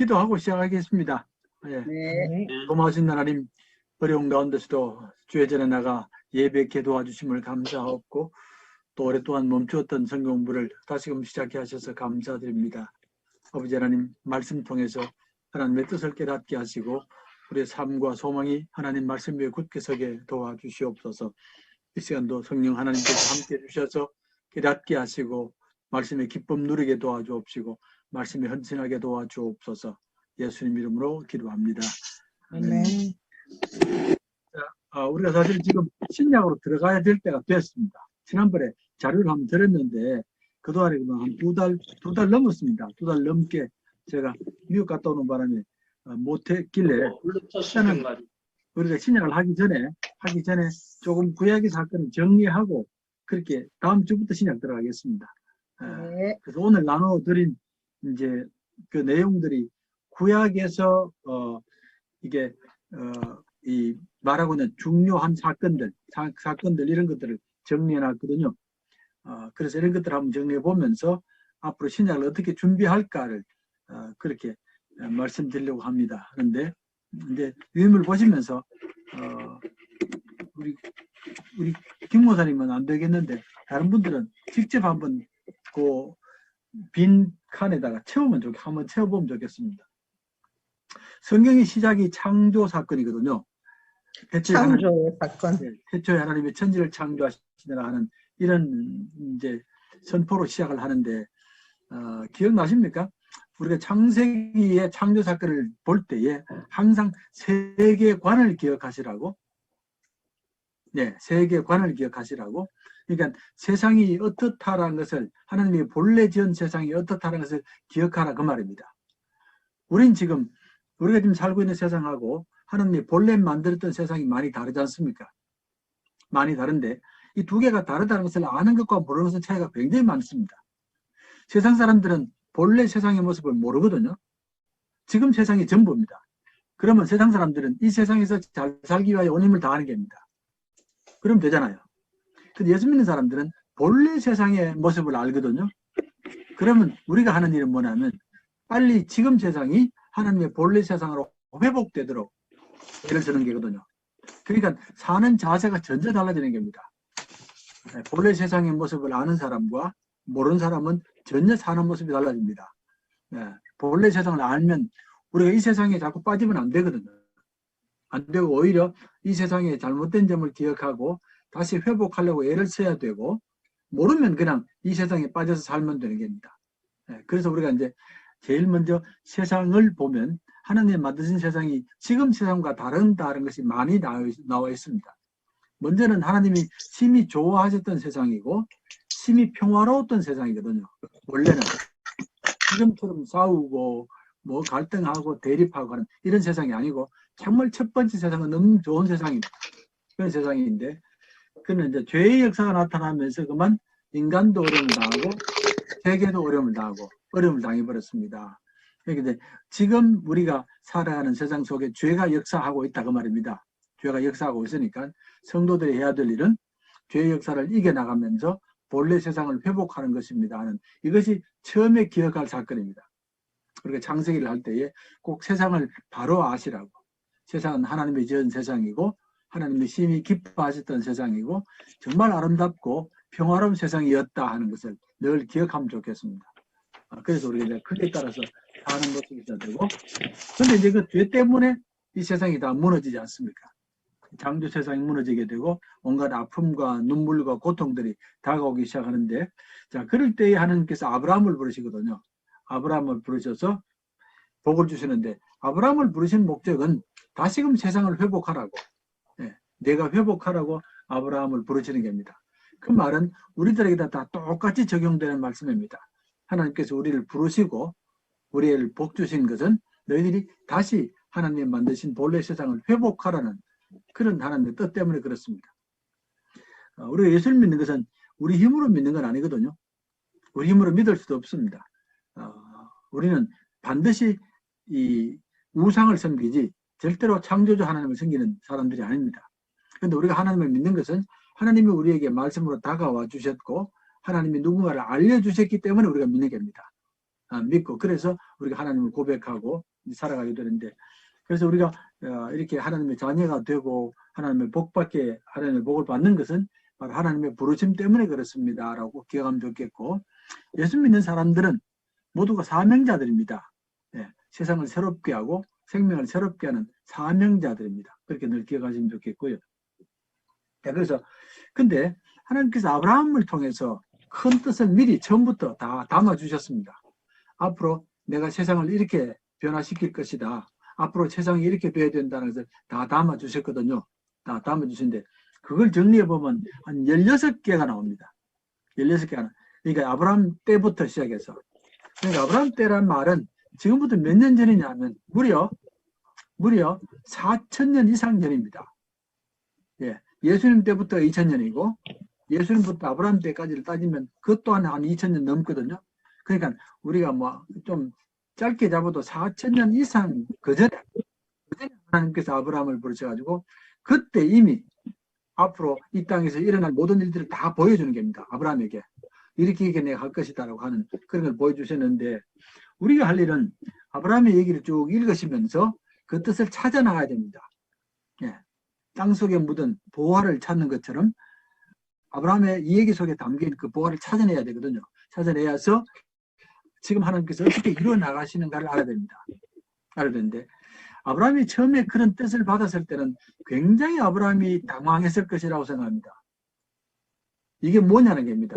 기도하고 시작하겠습니다. 예. 네. 고마우신 하나님, 어려운 가운데서도 주의 전에 나가 예배케 도와주심을 감사하고 또 오랫동안 멈추었던 성경 공부를 다시금 시작해 하셔서 감사드립니다. 아버지 하나님, 말씀 통해서 하나님의 뜻을 깨닫게 하시고 우리의 삶과 소망이 하나님 말씀 위에 굳게 서게 도와주시옵소서. 이 시간도 성령 하나님께서 함께 해주셔서 깨닫게 하시고 말씀의 기쁨 누리게 도와주옵시고 말씀에 헌신하게 도와주옵소서. 예수님 이름으로 기도합니다. 아멘. 자, 우리가 사실 지금 신약으로 들어가야 될 때가 됐습니다. 지난번에 자료를 한번 드렸는데 그동안에 한 두 달 넘었습니다. 2달 넘게 제가 미국 갔다 오는 바람에 못했길래 일단은 우리가 신약을 하기 전에 조금 구약의 사건을 정리하고 그렇게 다음 주부터 신약 들어가겠습니다. 네. 그래서 오늘 나눠드린 이제 그 내용들이 구약에서 이게 이 말하고 있는 중요한 사건들 이런 것들을 정리해놨거든요. 그래서 이런 것들을 한번 정리해 보면서 앞으로 신약을 어떻게 준비할까를 그렇게 말씀드리려고 합니다. 그런데 이제 유임을 보시면서 우리 김 목사님은 안 되겠는데 다른 분들은 직접 한번 그 빈 칸에다가 한번 채워보면 좋겠습니다. 성경의 시작이 창조 사건이거든요. 창조의 사건. 태초에 하나님의 천지를 창조하시느라 하는 이런 이제 선포로 시작을 하는데 기억나십니까? 우리가 창세기의 창조 사건을 볼 때에 항상 세계관을 기억하시라고. 네, 세계관을 기억하시라고. 그러니까 세상이 어떻다라는 것을 하나님이 본래 지은 세상이 어떻다라는 것을 기억하라 그 말입니다. 우리가 지금 살고 있는 세상하고 하나님이 본래 만들었던 세상이 많이 다르지 않습니까? 많이 다른데 이 두 개가 다르다는 것을 아는 것과 모르는 것은 차이가 굉장히 많습니다. 세상 사람들은 본래 세상의 모습을 모르거든요. 지금 세상이 전부입니다. 그러면 세상 사람들은 이 세상에서 잘 살기 위하여 온 힘을 다하는 게입니다. 그럼 되잖아요. 근데 예수 믿는 사람들은 본래 세상의 모습을 알거든요. 그러면 우리가 하는 일은 뭐냐면 빨리 지금 세상이 하나님의 본래 세상으로 회복되도록 애를 쓰는 게거든요. 그러니까 사는 자세가 전혀 달라지는 겁니다. 본래 세상의 모습을 아는 사람과 모르는 사람은 전혀 사는 모습이 달라집니다. 본래 세상을 알면 우리가 이 세상에 자꾸 빠지면 안 되거든요. 안 되고 오히려 이 세상의 잘못된 점을 기억하고 다시 회복하려고 애를 써야 되고 모르면 그냥 이 세상에 빠져서 살면 되는 겁니다. 그래서 우리가 이제 제일 먼저 세상을 보면 하나님이 만드신 세상이 지금 세상과 다른 것이 많이 나와 있습니다. 먼저는 하나님이 심히 좋아하셨던 세상이고 심히 평화로웠던 세상이거든요. 원래는 지금처럼 싸우고 뭐 갈등하고 대립하고 하는 이런 세상이 아니고 정말 첫 번째 세상은 너무 좋은 세상입니다. 그런 세상인데 그는 이제 죄의 역사가 나타나면서 그만 인간도 어려움을 당하고 세계도 어려움을 당하고 어려움을 당해버렸습니다. 그러니까 지금 우리가 살아가는 세상 속에 죄가 역사하고 있다 그 말입니다. 죄가 역사하고 있으니까 성도들이 해야 될 일은 죄의 역사를 이겨나가면서 본래 세상을 회복하는 것입니다 하는 이것이 처음에 기억할 사건입니다. 그러니까 창세기를 할 때에 꼭 세상을 바로 아시라고. 세상은 하나님이 지은 세상이고 하나님이 심히 기뻐하셨던 세상이고 정말 아름답고 평화로운 세상이었다 하는 것을 늘 기억하면 좋겠습니다. 그래서 우리가 그에 따라서 사는 모습이 있어야 되고 근데 이제 그 죄 때문에 이 세상이 다 무너지지 않습니까? 창조 세상이 무너지게 되고 온갖 아픔과 눈물과 고통들이 다가오기 시작하는데 자 그럴 때에 하나님께서 아브라함을 부르시거든요. 아브라함을 부르셔서 복을 주시는데 아브라함을 부르신 목적은 다시금 세상을 회복하라고 내가 회복하라고 아브라함을 부르시는 겁니다. 그 말은 우리들에게 다 똑같이 적용되는 말씀입니다. 하나님께서 우리를 부르시고 우리를 복 주신 것은 너희들이 다시 하나님 만드신 본래 세상을 회복하라는 그런 하나님의 뜻 때문에 그렇습니다. 우리가 예수를 믿는 것은 우리 힘으로 믿는 건 아니거든요. 우리 힘으로 믿을 수도 없습니다. 우리는 반드시 이 우상을 섬기지 절대로 창조주 하나님을 섬기는 사람들이 아닙니다. 그런데 우리가 하나님을 믿는 것은 하나님이 우리에게 말씀으로 다가와 주셨고 하나님이 누군가를 알려주셨기 때문에 우리가 믿는 겁니다. 믿고 그래서 우리가 하나님을 고백하고 살아가게 되는데, 그래서 우리가 이렇게 하나님의 자녀가 되고 하나님의 복받게 하나님의 복을 받는 것은 바로 하나님의 부르심 때문에 그렇습니다 라고 기억하면 좋겠고, 예수 믿는 사람들은 모두가 사명자들입니다. 예, 세상을 새롭게 하고 생명을 새롭게 하는 사명자들입니다. 그렇게 늘 기억하시면 좋겠고요. 예, 그래서 근데 하나님께서 아브라함을 통해서 큰 뜻을 미리 처음부터 다 담아주셨습니다. 앞으로 내가 세상을 이렇게 변화시킬 것이다. 앞으로 세상이 이렇게 돼야 된다는 것을 다 담아주셨거든요. 다 담아주신데 그걸 정리해보면 한 16개가 나옵니다. 16개가. 그러니까 아브라함 때부터 시작해서. 그러니까 아브라함 때란 말은 지금부터 몇 년 전이냐면 무려 4,000년 이상 전입니다. 예, 예수님 때부터 2,000년이고 예수님부터 아브라함 때까지를 따지면 그것 또한 한 2,000년 넘거든요. 그러니까 우리가 뭐 좀 짧게 잡아도 4,000년 이상 그전에 하나님께서 아브라함을 부르셔가지고 그때 이미 앞으로 이 땅에서 일어날 모든 일들을 다 보여주는 겁니다. 아브라함에게. 이렇게 내가 할 것이다라고 하는 그런 걸 보여주셨는데 우리가 할 일은 아브라함의 얘기를 쭉 읽으시면서 그 뜻을 찾아 나가야 됩니다. 예. 땅속에 묻은 보화를 찾는 것처럼 아브라함의 이 얘기 속에 담긴 그 보화를 찾아내야 되거든요. 찾아내야서 지금 하나님께서 어떻게 이루어 나가시는가를 알아야 됩니다. 알아야 되는데 아브라함이 처음에 그런 뜻을 받았을 때는 굉장히 아브라함이 당황했을 것이라고 생각합니다. 이게 뭐냐는 겁니다.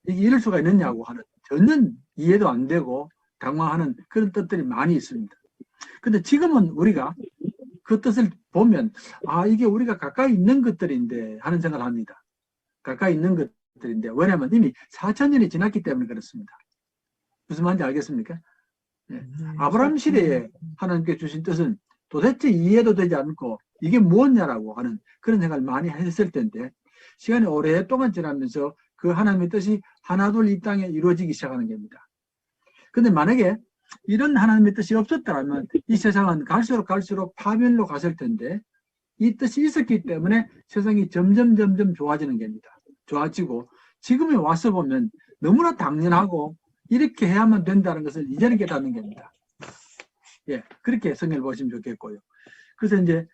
이게 이럴 수가 있느냐고 하는 전혀 이해도 안 되고 당황하는 그런 뜻들이 많이 있습니다. 근데 지금은 우리가 그 뜻을 보면 아 이게 우리가 가까이 있는 것들인데 하는 생각을 합니다. 가까이 있는 것들인데 왜냐하면 이미 4,000년이 지났기 때문에 그렇습니다. 무슨 말인지 알겠습니까? 네. 아브라함 시대에 하나님께 주신 뜻은 도대체 이해도 되지 않고 이게 무엇냐라고 하는 그런 생각을 많이 했을 텐데 시간이 오랫동안 지나면서 그 하나님의 뜻이 하나둘 이 땅에 이루어지기 시작하는 겁니다. 근데 만약에 이런 하나님의 뜻이 없었다면 이 세상은 갈수록 파멸로 갔을 텐데 이 뜻이 있었기 때문에 세상이 점점 좋아지는 겁니다. 좋아지고 지금에 와서 보면 너무나 당연하고 이렇게 해야만 된다는 것을 이제는 깨닫는 겁니다. 예, 그렇게 성경을 보시면 좋겠고요. 그래서 이제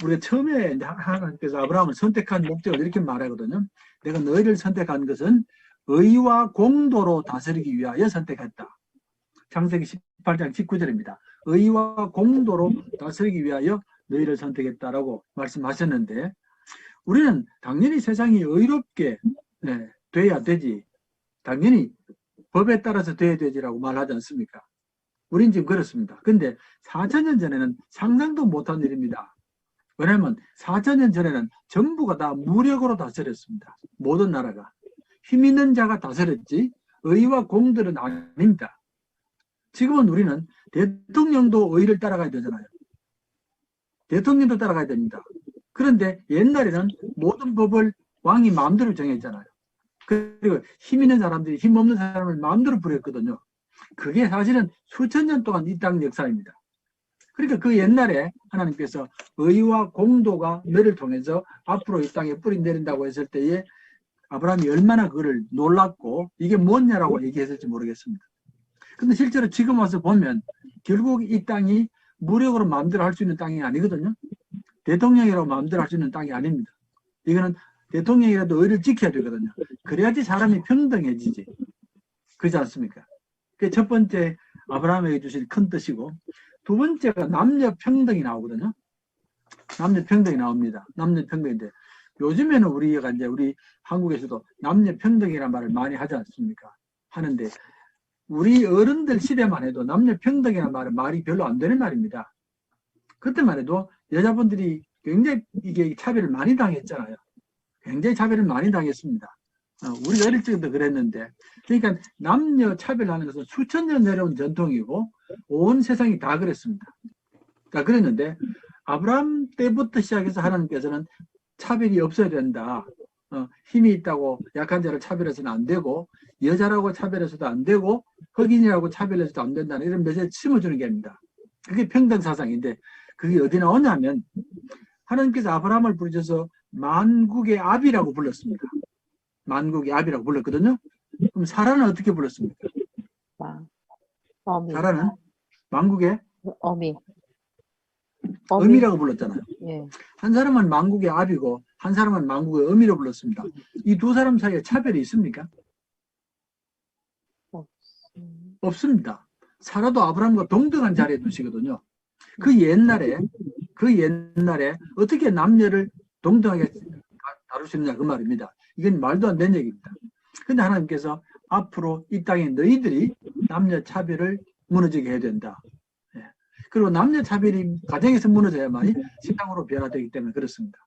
우리가 처음에 이제 하나님께서 아브라함을 선택한 목적을 이렇게 말하거든요. 내가 너희를 선택한 것은 의와 공도로 다스리기 위하여 선택했다. 창세기 18장 19절입니다. 의와 공도로 다스리기 위하여 너희를 선택했다라고 말씀하셨는데 우리는 당연히 세상이 의롭게 돼야 되지. 당연히 법에 따라서 돼야 되지라고 말하지 않습니까? 우린 지금 그렇습니다. 근데 4,000년 전에는 상상도 못한 일입니다. 왜냐하면 4,000년 전에는 전부가 다 무력으로 다스렸습니다. 모든 나라가. 힘 있는 자가 다스렸지 의와 공들은 아닙니다. 지금은 우리는 대통령도 의를 따라가야 되잖아요. 대통령도 따라가야 됩니다. 그런데 옛날에는 모든 법을 왕이 마음대로 정했잖아요. 그리고 힘 있는 사람들이 힘 없는 사람을 마음대로 부렸거든요. 그게 사실은 수천 년 동안 이 땅 역사입니다. 그러니까 그 옛날에 하나님께서 의와 공도가 너를 통해서 앞으로 이 땅에 뿌리 내린다고 했을 때에 아브라함이 얼마나 그거를 놀랐고 이게 뭐냐라고 얘기했을지 모르겠습니다. 근데 실제로 지금 와서 보면 결국 이 땅이 무력으로 마음대로 할 수 있는 땅이 아니거든요. 대통령이라고 마음대로 할 수 있는 땅이 아닙니다. 이거는 대통령이라도 의를 지켜야 되거든요. 그래야지 사람이 평등해지지. 그렇지 않습니까? 그게 첫 번째 아브라함에게 주신 큰 뜻이고 두 번째가 남녀 평등이 나오거든요. 남녀 평등이 나옵니다. 남녀 평등인데 요즘에는 우리가 이제 우리 한국에서도 남녀 평등이라는 말을 많이 하지 않습니까? 하는데 우리 어른들 시대만 해도 남녀 평등이라는 말이 별로 안 되는 말입니다. 그때만 해도 여자분들이 굉장히 이게 차별을 많이 당했잖아요. 굉장히 차별을 많이 당했습니다. 우리 어릴 적도 그랬는데 그러니까 남녀 차별하는 것은 수천 년 내려온 전통이고 온 세상이 다 그랬습니다. 다 그랬는데 아브라함 때부터 시작해서 하나님께서는 차별이 없어야 된다. 힘이 있다고 약한 자를 차별해서는 안 되고 여자라고 차별해서도 안 되고 흑인이라고 차별해서도 안 된다는 이런 메시지를 심어주는 게 아닙니다. 그게 평등 사상인데 그게 어디 나오냐면 하나님께서 아브라함을 부르셔서 만국의 아비라고 불렀습니다. 만국의 아비라고 불렀거든요. 그럼 사라는 어떻게 불렀습니까? 어미. 사라는 만국의 어미. 어미라고 불렀잖아요. 예. 한 사람은 만국의 아비고 한 사람은 만국의 어미로 불렀습니다. 이 두 사람 사이에 차별이 있습니까? 없습니다. 사라도 아브라함과 동등한 자리에 두시거든요. 그 옛날에 어떻게 남녀를 동등하게 다루시느냐 그 말입니다. 이건 말도 안 되는 얘기입니다. 근데 하나님께서 앞으로 이 땅에 너희들이 남녀 차별을 무너지게 해야 된다. 예. 그리고 남녀 차별이 가정에서 무너져야만이 세상으로 변화되기 때문에 그렇습니다.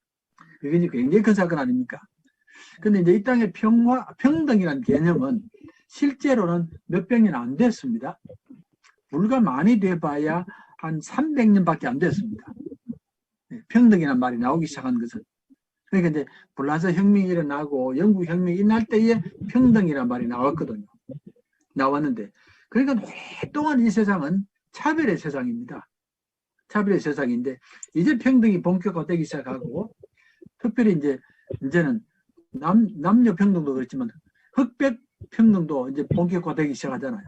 그게 이제 굉장히 큰 사건 아닙니까? 근데 이제 이 땅의 평등이라는 개념은 실제로는 몇백 년 안 됐습니다. 불과 많이 돼봐야 한 300년밖에 안 됐습니다. 평등이라는 말이 나오기 시작한 것은. 그러니까 이제 불란서 혁명이 일어나고 영국 혁명이 일어날 때에 평등이라는 말이 나왔거든요. 나왔는데 그러니까 오랫동안 이 세상은 차별의 세상입니다. 차별의 세상인데 이제 평등이 본격화되기 시작하고 특별히 이제는 남녀 평등도 그렇지만 흑백 평등도 이제 본격화되기 시작하잖아요.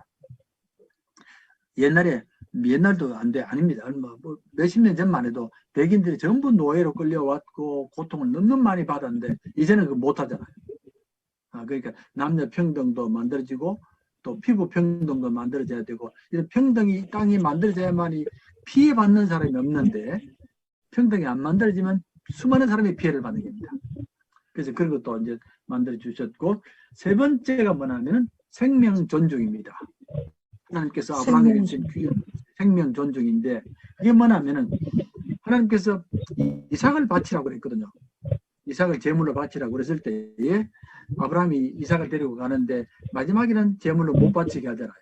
옛날도 아닙니다. 뭐 몇십 년 전만 해도 백인들이 전부 노예로 끌려왔고 고통을 너무 많이 받았는데 이제는 그거 못하잖아요. 그러니까 남녀 평등도 만들어지고 또 피부 평등도 만들어져야 되고 이런 평등이 땅이 만들어져야만이 피해받는 사람이 없는데 평등이 안 만들어지면 수많은 사람이 피해를 받는 겁니다. 그래서 그런 것도 이제 만들어 주셨고 세 번째가 뭐냐면 생명 존중입니다. 하나님께서 아브라함에게 주신 생명 존중인데 그게 뭐냐면은 하나님께서 이삭을 바치라고 그랬거든요. 이삭을 제물로 바치라고 그랬을 때에 아브라함이 이삭을 데리고 가는데 마지막에는 제물로 못 바치게 하잖아요.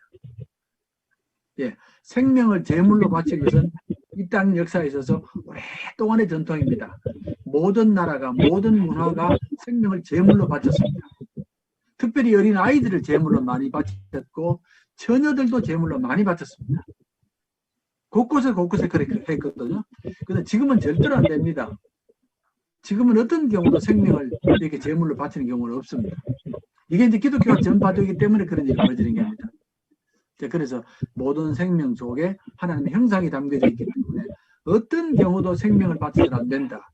예, 생명을 제물로 바치는 것은 이 땅 역사에 있어서 오랫동안의 전통입니다. 모든 나라가 모든 문화가 생명을 제물로 바쳤습니다. 특별히 어린 아이들을 제물로 많이 바쳤고 처녀들도 제물로 많이 바쳤습니다. 곳곳에 그렇게 했거든요. 근데 지금은 절대로 안 됩니다. 지금은 어떤 경우도 생명을 이렇게 제물로 바치는 경우는 없습니다. 이게 이제 기독교가 전파되기 때문에 그런 일이 벌어지는 겁니다. 그래서 모든 생명 속에 하나님의 형상이 담겨져 있기 때문에 어떤 경우도 생명을 바쳐서는 안 된다.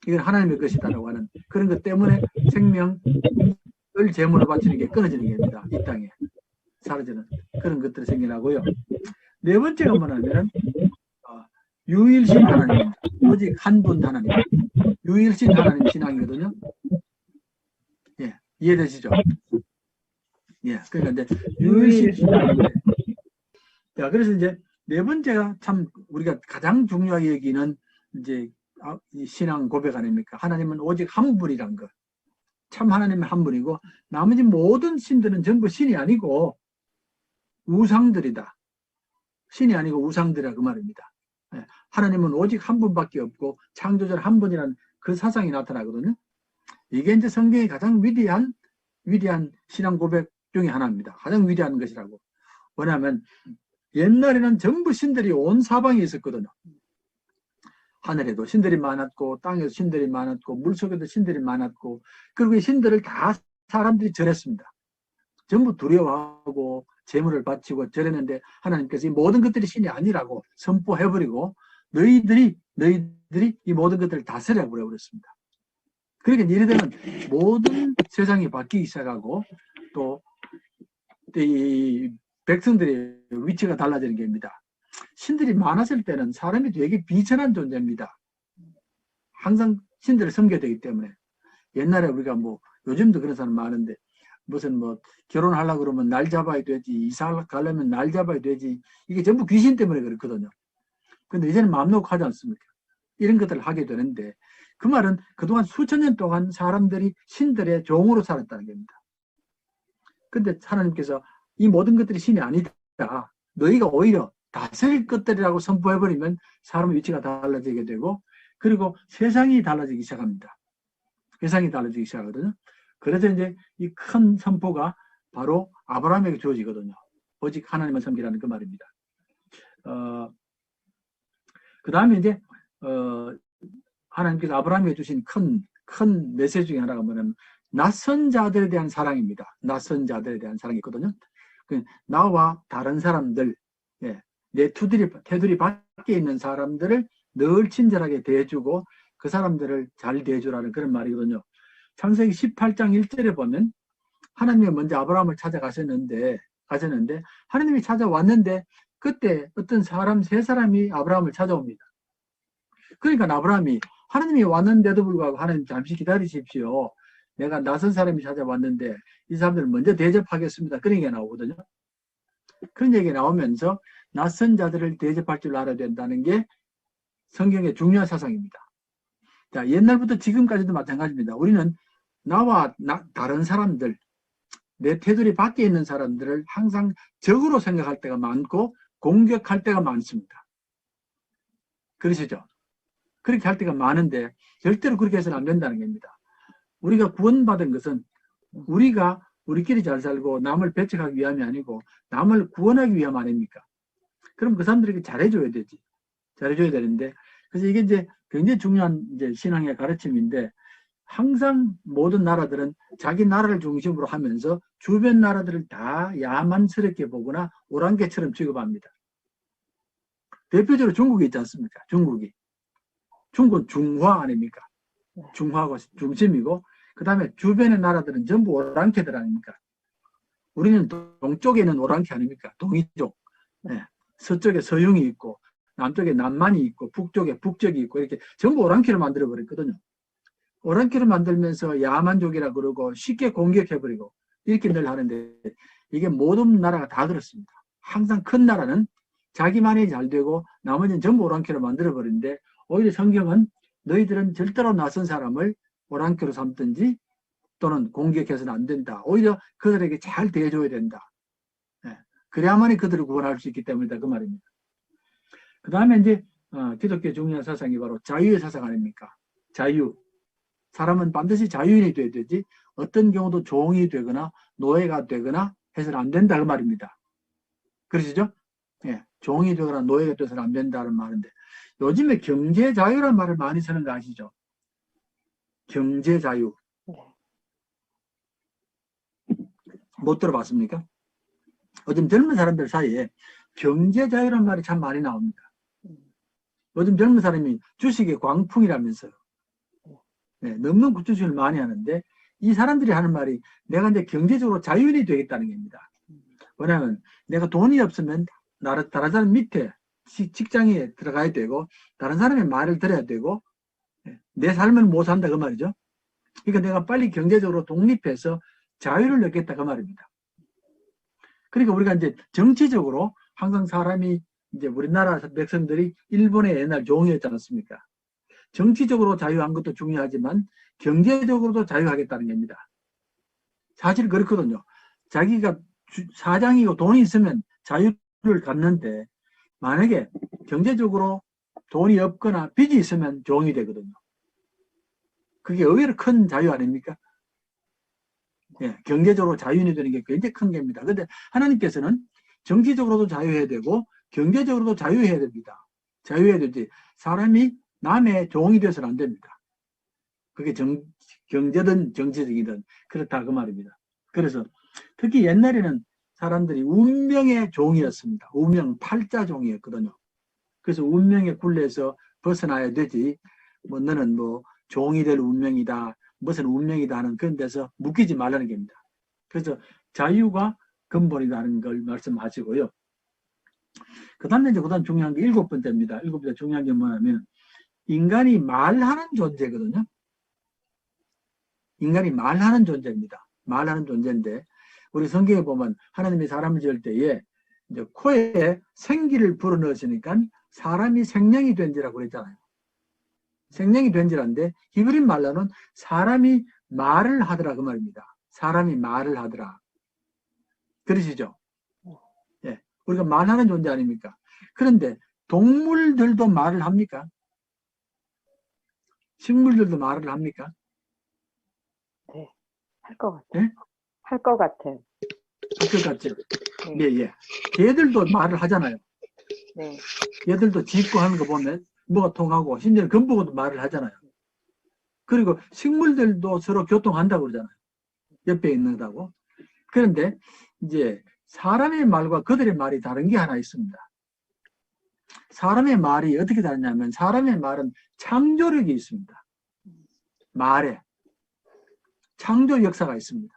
이건 하나님의 것이다라고 하는 그런 것 때문에 생명을 제물로 바치는 게 끊어지는 겁니다. 이 땅에 사라지는 그런 것들이 생겨나고요. 네 번째가 뭐냐면 유일신 하나님입니다. 오직 한 분 하나님. 유일신 하나님 신앙이거든요. 예, 이해되시죠? 예, 그러니까 이제 유일신 신앙인데, 자, 그래서 이제 네 번째가 참 우리가 가장 중요하게 여기는 이제 신앙 고백 아닙니까? 하나님은 오직 한 분이란 것. 참 하나님은 한 분이고 나머지 모든 신들은 전부 신이 아니고 우상들이다. 신이 아니고 우상들이라 그 말입니다. 하나님은 오직 한 분밖에 없고 창조자 한 분이라는 그 사상이 나타나거든요. 이게 이제 성경의 가장 위대한 신앙 고백 중에 하나입니다. 가장 위대한 것이라고. 왜냐하면 옛날에는 전부 신들이 온 사방에 있었거든요. 하늘에도 신들이 많았고 땅에도 신들이 많았고 물속에도 신들이 많았고 그리고 이 신들을 다 사람들이 절했습니다. 전부 두려워하고 제물을 바치고 절했는데 하나님께서 이 모든 것들이 신이 아니라고 선포해버리고 너희들이 이 모든 것들을 다스려 버려버렸습니다. 그러니까 이래 되면 모든 세상이 바뀌기 시작하고 또 이 백성들의 위치가 달라지는 겁니다. 신들이 많았을 때는 사람이 되게 비천한 존재입니다. 항상 신들을 섬겨야 되기 때문에 옛날에 우리가 뭐 요즘도 그런 사람 많은데 무슨 뭐 결혼하려고 그러면 날 잡아야 되지 이사 가려면 날 잡아야 되지 이게 전부 귀신 때문에 그렇거든요. 근데 이제는 마음 놓고 하지 않습니까? 이런 것들을 하게 되는데 그 말은 그동안 수천 년 동안 사람들이 신들의 종으로 살았다는 겁니다. 근데 하나님께서 이 모든 것들이 신이 아니다. 너희가 오히려 다스릴 것들이라고 선포해버리면 사람의 위치가 달라지게 되고 그리고 세상이 달라지기 시작합니다. 세상이 달라지기 시작하거든요. 그래서 이제 이 큰 선포가 바로 아브라함에게 주어지거든요. 오직 하나님을 섬기라는 그 말입니다. 그 다음에 이제 하나님께서 아브라함에게 주신 큰 메시지 중에 하나가 뭐냐면 낯선 자들에 대한 사랑입니다. 낯선 자들에 대한 사랑이 있거든요. 나와 다른 사람들, 내 테두리 밖에 있는 사람들을 늘 친절하게 대해주고 그 사람들을 잘 대해주라는 그런 말이거든요. 창세기 18장 1절에 보면 하나님이 먼저 아브라함을 찾아가셨는데 하나님이 찾아왔는데 그때 어떤 사람 세 사람이 아브라함을 찾아옵니다. 그러니까 아브라함이 하나님이 왔는데도 불구하고 하나님 잠시 기다리십시오. 내가 낯선 사람이 찾아왔는데 이 사람들을 먼저 대접하겠습니다. 그런 얘기가 나오거든요. 그런 얘기가 나오면서 낯선 자들을 대접할 줄 알아야 된다는 게 성경의 중요한 사상입니다. 자, 옛날부터 지금까지도 마찬가지입니다. 우리는 나와 다른 사람들, 내 테두리 밖에 있는 사람들을 항상 적으로 생각할 때가 많고 공격할 때가 많습니다. 그러시죠? 그렇게 할 때가 많은데 절대로 그렇게 해서는 안 된다는 겁니다. 우리가 구원받은 것은 우리가 우리끼리 잘 살고 남을 배척하기 위함이 아니고 남을 구원하기 위함 아닙니까? 그럼 그 사람들에게 잘해줘야 되지. 잘해줘야 되는데, 그래서 이게 이제 굉장히 중요한 이제 신앙의 가르침인데, 항상 모든 나라들은 자기 나라를 중심으로 하면서 주변 나라들을 다 야만스럽게 보거나 오랑캐처럼 취급합니다. 대표적으로 중국이 있지 않습니까? 중국은 중화 아닙니까? 중화가 중심이고, 그 다음에 주변의 나라들은 전부 오랑캐들 아닙니까? 우리는 동쪽에 있는 오랑캐 아닙니까? 동이족. 네. 서쪽에 서융이 있고, 남쪽에 남만이 있고, 북쪽에 북적이 있고, 이렇게 전부 오랑캐를 만들어버렸거든요. 오랑캐를 만들면서 야만족이라 그러고 쉽게 공격해버리고 이렇게 늘 하는데, 이게 모든 나라가 다 그렇습니다. 항상 큰 나라는 자기만이 잘 되고 나머지는 전부 오랑캐를 만들어버리는데, 오히려 성경은 너희들은 절대로 낯선 사람을 오랑캐로 삼든지 또는 공격해서는 안 된다. 오히려 그들에게 잘 대해줘야 된다. 네. 그래야만이 그들을 구원할 수 있기 때문이다. 그 말입니다. 그 다음에 이제 기독교의 중요한 사상이 바로 자유의 사상 아닙니까? 자유. 사람은 반드시 자유인이 돼야 되지 어떤 경우도 종이 되거나 노예가 되거나 해서는 안 된다. 그 말입니다. 그러시죠? 예, 종이 되거나 노예가 돼서는 안 된다는 말인데, 요즘에 경제 자유라는 말을 많이 쓰는 거 아시죠? 경제 자유. 못 들어봤습니까? 요즘 젊은 사람들 사이에 경제 자유라는 말이 참 많이 나옵니다. 요즘 젊은 사람이 주식의 광풍이라면서요. 네, 넘는 주식을 많이 하는데, 이 사람들이 하는 말이 내가 이제 경제적으로 자유인이 되겠다는 겁니다. 왜냐하면 내가 돈이 없으면 다른 사람 밑에 직장에 들어가야 되고 다른 사람의 말을 들어야 되고 내 삶을 못 산다. 그 말이죠. 그러니까 내가 빨리 경제적으로 독립해서 자유를 얻겠다. 그 말입니다. 그러니까 우리가 이제 정치적으로 항상 사람이 이제 우리나라 백성들이 일본의 옛날 종이었지 않습니까? 정치적으로 자유한 것도 중요하지만 경제적으로도 자유하겠다는 겁니다. 사실 그렇거든요. 자기가 사장이고 돈이 있으면 자유를 갖는데, 만약에 경제적으로 돈이 없거나 빚이 있으면 종이 되거든요. 그게 의외로 큰 자유 아닙니까? 예, 경제적으로 자유인이 되는 게 굉장히 큰 겁니다. 그런데 하나님께서는 정치적으로도 자유해야 되고 경제적으로도 자유해야 됩니다. 자유해야 되지 사람이 남의 종이 되어서는 안 됩니다. 그게 경제든 정치적이든 그렇다 그 말입니다. 그래서 특히 옛날에는 사람들이 운명의 종이었습니다. 운명 팔자종이었거든요. 그래서 운명의 굴레에서 벗어나야 되지, 뭐 너는 뭐 종이 될 운명이다, 무슨 운명이다 하는 그런 데서 묶이지 말라는 겁니다. 그래서 자유가 근본이라는 걸 말씀하시고요. 그 다음에 이제 그다음 중요한 게 7번째입니다. 7번째 중요한 게 뭐냐면, 인간이 말하는 존재거든요. 인간이 말하는 존재입니다. 말하는 존재인데, 우리 성경에 보면 하나님이 사람을 지을 때에 이제 코에 생기를 불어넣으시니까 사람이 생명이 된지라고 그랬잖아요. 생명이 된지란데 히브리 말로는 사람이 말을 하더라 그 말입니다. 사람이 말을 하더라. 그러시죠? 예, 우리가 말하는 존재 아닙니까? 그런데 동물들도 말을 합니까? 식물들도 말을 합니까? 네, 할 것 같아요. 예? 할 것 같아요. 할 것 같죠? 네. 예, 예. 개들도 말을 하잖아요. 네. 얘들도 짖고 하는 거 보면 뭐가 통하고, 심지어 건보고도 말을 하잖아요. 그리고 식물들도 서로 교통한다고 그러잖아요. 옆에 있는다고. 그런데 이제 사람의 말과 그들의 말이 다른 게 하나 있습니다. 사람의 말이 어떻게 다르냐면 사람의 말은 창조력이 있습니다. 말에 창조 역사가 있습니다.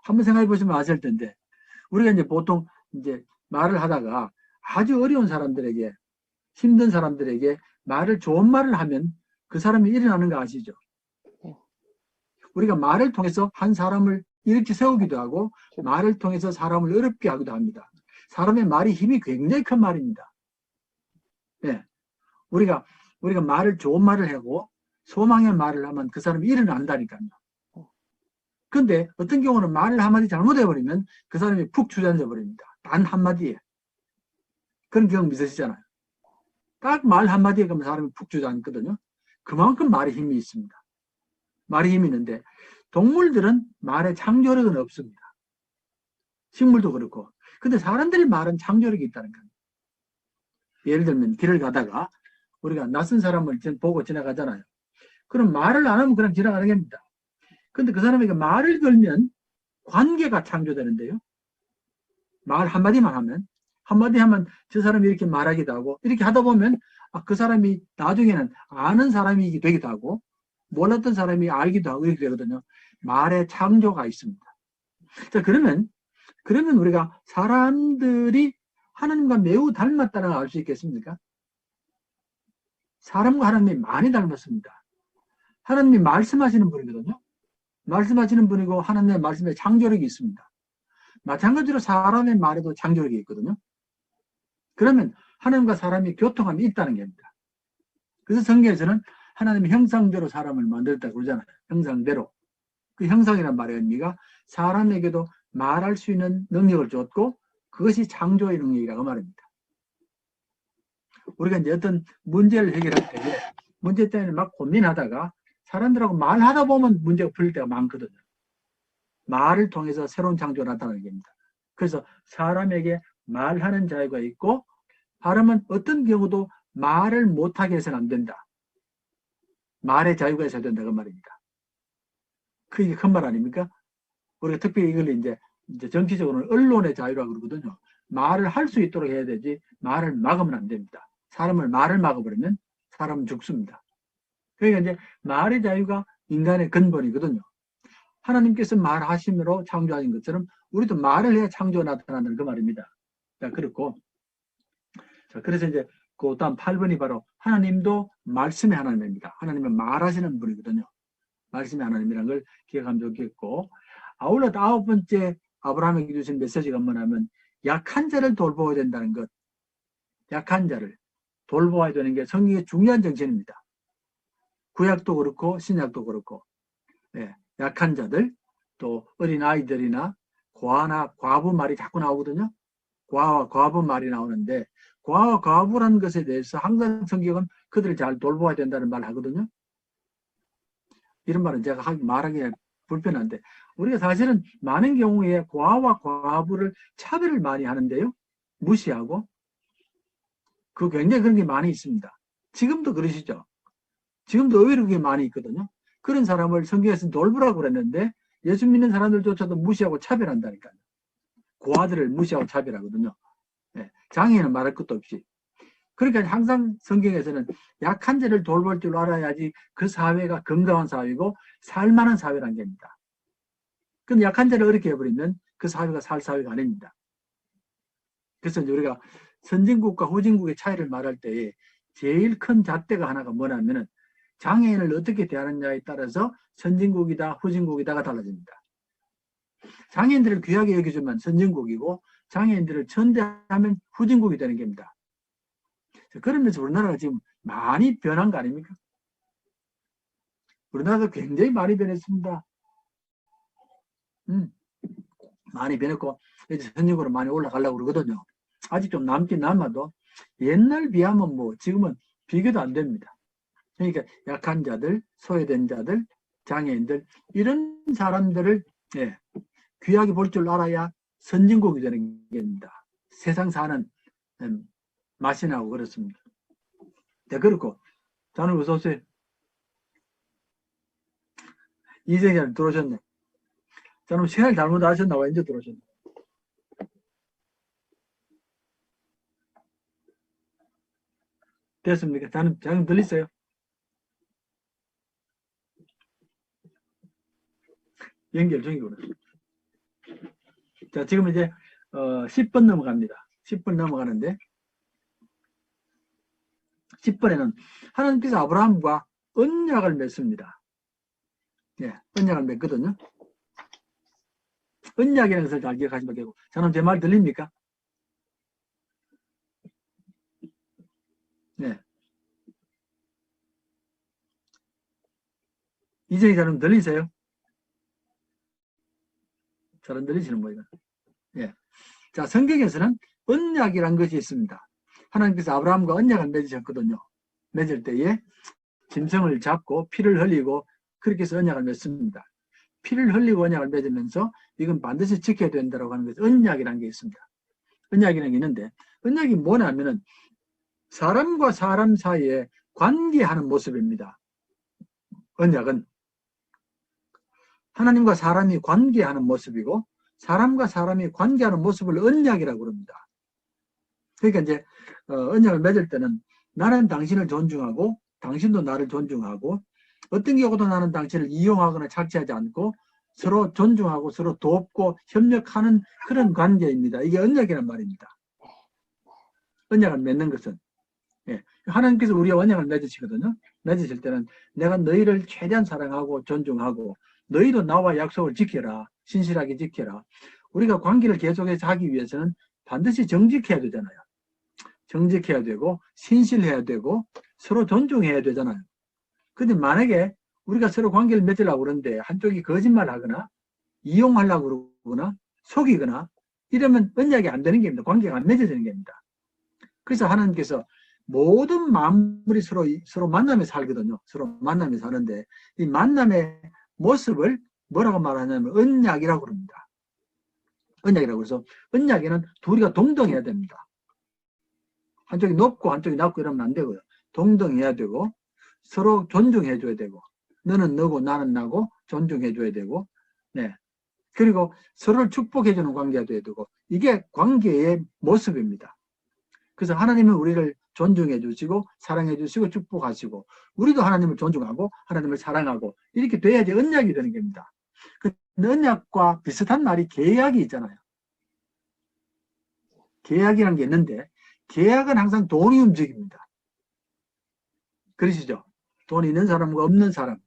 한번 생각해 보시면 아실 텐데 우리가 이제 보통 이제 말을 하다가 아주 어려운 사람들에게 힘든 사람들에게 말을 좋은 말을 하면 그 사람이 일어나는 거 아시죠? 우리가 말을 통해서 한 사람을 일으켜 세우기도 하고 말을 통해서 사람을 어렵게 하기도 합니다. 사람의 말이 힘이 굉장히 큰 말입니다. 네. 우리가 말을 좋은 말을 하고 소망의 말을 하면 그 사람이 일어난다니까요. 근데 어떤 경우는 말을 한마디 잘못해버리면 그 사람이 푹 주저앉아 버립니다. 단 한마디에. 그런 경우 있으시잖아요. 딱 말 한마디에 그러면 사람이 푹 주저앉거든요. 그만큼 말의 힘이 있습니다. 말의 힘이 있는데 동물들은 말에 창조력은 없습니다. 식물도 그렇고. 근데 사람들의 말은 창조력이 있다는 거예요. 예를 들면 길을 가다가 우리가 낯선 사람을 보고 지나가잖아요. 그럼 말을 안 하면 그냥 지나가는 겁니다. 근데 그 사람에게 말을 걸면 관계가 창조되는데요. 말 한마디만 하면, 한마디 하면 저 사람이 이렇게 말하기도 하고, 이렇게 하다 보면 그 사람이 나중에는 아는 사람이 되기도 하고, 몰랐던 사람이 알기도 하고 이렇게 되거든요. 말에 창조가 있습니다. 자, 그러면 우리가 사람들이 하나님과 매우 닮았다는 걸 알 수 있겠습니까? 사람과 하나님이 많이 닮았습니다. 하나님이 말씀하시는 분이거든요. 말씀하시는 분이고 하나님의 말씀에 창조력이 있습니다. 마찬가지로 사람의 말에도 창조력이 있거든요. 그러면 하나님과 사람이 교통함이 있다는 겁니다. 그래서 성경에서는 하나님의 형상대로 사람을 만들었다고 그러잖아요. 형상대로. 그 형상이란 말의 의미가 사람에게도 말할 수 있는 능력을 줬고 그것이 창조의 능력이라고 말합니다. 우리가 이제 어떤 문제를 해결할 때 문제 때문에 막 고민하다가 사람들하고 말하다 보면 문제가 풀릴 때가 많거든요. 말을 통해서 새로운 창조가 나타나는 겁니다. 그래서 사람에게 말하는 자유가 있고 사람은 어떤 경우도 말을 못하게 해서는 안 된다. 말의 자유가 있어야 된다고 말입니다. 그게 큰 말 아닙니까? 우리가 특별히 이걸 이제 정치적으로는 언론의 자유라고 그러거든요. 말을 할 수 있도록 해야 되지 말을 막으면 안 됩니다. 사람을 말을 막아버리면 사람은 죽습니다. 그러니까 이제 말의 자유가 인간의 근본이거든요. 하나님께서 말하심으로 창조하신 것처럼 우리도 말을 해야 창조가 나타난다는 그 말입니다. 자, 그렇고 자, 그래서 이제 그 다음 8번이 바로 하나님도 말씀의 하나님입니다. 하나님은 말하시는 분이거든요. 말씀의 하나님이라는 걸 기억하면 좋겠고 아울러 9번째 아브라함에게 주신 메시지가 뭐냐면 약한 자를 돌보아야 된다는 것. 약한 자를 돌보아야 되는 게 성경의 중요한 정신입니다. 구약도 그렇고 신약도 그렇고 네, 약한 자들 또 어린아이들이나 고아나 과부 말이 자꾸 나오거든요. 고아와 과부 말이 나오는데 고아와 과부라는 것에 대해서 항상 성경은 그들을 잘 돌보아야 된다는 말을 하거든요. 이런 말은 제가 말하기 불편한데 우리가 사실은 많은 경우에 고아와 과부를 차별을 많이 하는데요. 무시하고 그 굉장히 그런 게 많이 있습니다. 지금도 그러시죠. 지금도 의외로 그게 많이 있거든요. 그런 사람을 성경에서 돌보라고 그랬는데 예수 믿는 사람들조차도 무시하고 차별한다니까요. 고아들을 무시하고 차별하거든요. 네, 장애인은 말할 것도 없이. 그러니까 항상 성경에서는 약한 자를 돌볼 줄 알아야지 그 사회가 건강한 사회고 살만한 사회란 겁니다. 근데 약한 자를 어렵게 해버리면 그 사회가 살 사회가 아닙니다. 그래서 이제 우리가 선진국과 후진국의 차이를 말할 때 제일 큰 잣대가 하나가 뭐냐면은 장애인을 어떻게 대하느냐에 따라서 선진국이다 후진국이다가 달라집니다. 장애인들을 귀하게 여기주면 선진국이고 장애인들을 천대하면 후진국이 되는 겁니다. 그러면서 우리나라가 지금 많이 변한 거 아닙니까? 우리나라도 굉장히 많이 변했습니다. 많이 변했고 이제 선진국으로 많이 올라가려고 그러거든요. 아직 좀 남긴 남아도 옛날 비하면 뭐 지금은 비교도 안 됩니다. 그러니까 약한 자들, 소외된 자들, 장애인들 이런 사람들을 귀하게 볼 줄 알아야 선진국이 되는 겁니다. 세상 사는 맛이 나고 그렇습니다. 네, 그렇고 저는 어서 오세요. 이재현 들어오셨네. 저는 시간을 잘못 아셨나 봐. 이제 들어오셨네. 됐습니까? 저는 들리세요? 연결 중이구나. 자, 지금 이제 10번 넘어갑니다. 10번 넘어가는데 10번에는 하나님께서 아브라함과 언약을 맺습니다. 예, 언약을 맺거든요. 언약이라는 것을 잘 기억하시면 되고, 저는 제 말 들립니까? 네. 이제 잘 들리세요? 잘 안 들리시는 모양이다. 예. 자, 성경에서는 언약이라는 것이 있습니다. 하나님께서 아브라함과 언약을 맺으셨거든요. 맺을 때에 짐승을 잡고 피를 흘리고 그렇게 해서 언약을 맺습니다. 피를 흘리고 언약을 맺으면서 이건 반드시 지켜야 된다고 하는 것이 언약이라는 게 있습니다. 언약이라는 게 있는데 언약이 뭐냐면은 사람과 사람 사이에 관계하는 모습입니다. 언약은 하나님과 사람이 관계하는 모습이고 사람과 사람이 관계하는 모습을 언약이라고 그럽니다. 그러니까 이제 언약을 맺을 때는 나는 당신을 존중하고 당신도 나를 존중하고 어떤 경우도 나는 당신을 이용하거나 착취하지 않고 서로 존중하고 서로 돕고 협력하는 그런 관계입니다. 이게 언약이란 말입니다. 언약을 맺는 것은 하나님께서 우리와 언약을 맺으시거든요. 맺으실 때는 내가 너희를 최대한 사랑하고 존중하고 너희도 나와 약속을 지켜라. 신실하게 지켜라. 우리가 관계를 계속해서 하기 위해서는 반드시 정직해야 되잖아요. 정직해야 되고 신실해야 되고 서로 존중해야 되잖아요. 근데 만약에 우리가 서로 관계를 맺으려고 그러는데 한쪽이 거짓말하거나 이용하려고 그러거나 속이거나 이러면 언약이 안 되는 겁니다. 관계가 안 맺어지는 겁니다. 그래서 하나님께서 모든 만물이 서로 만나며 살거든요. 서로 만나며 사는데 이 만남의 모습을 뭐라고 말하냐면 언약이라고 그럽니다. 언약이라고 해서 언약에는 둘이가 동등해야 됩니다. 한쪽이 높고 한쪽이 낮고 이러면 안 되고요. 동등해야 되고 서로 존중해 줘야 되고 너는 너고 나는 나고 존중해 줘야 되고 네. 그리고 서로를 축복해 주는 관계가 돼야 되고 이게 관계의 모습입니다. 그래서 하나님은 우리를 존중해 주시고 사랑해 주시고 축복하시고 우리도 하나님을 존중하고 하나님을 사랑하고 이렇게 돼야지 언약이 되는 겁니다. 그 언약과 비슷한 말이 계약이 있잖아요. 계약이라는 게 있는데 계약은 항상 돈이 움직입니다. 그러시죠? 돈 있는 사람과 없는 사람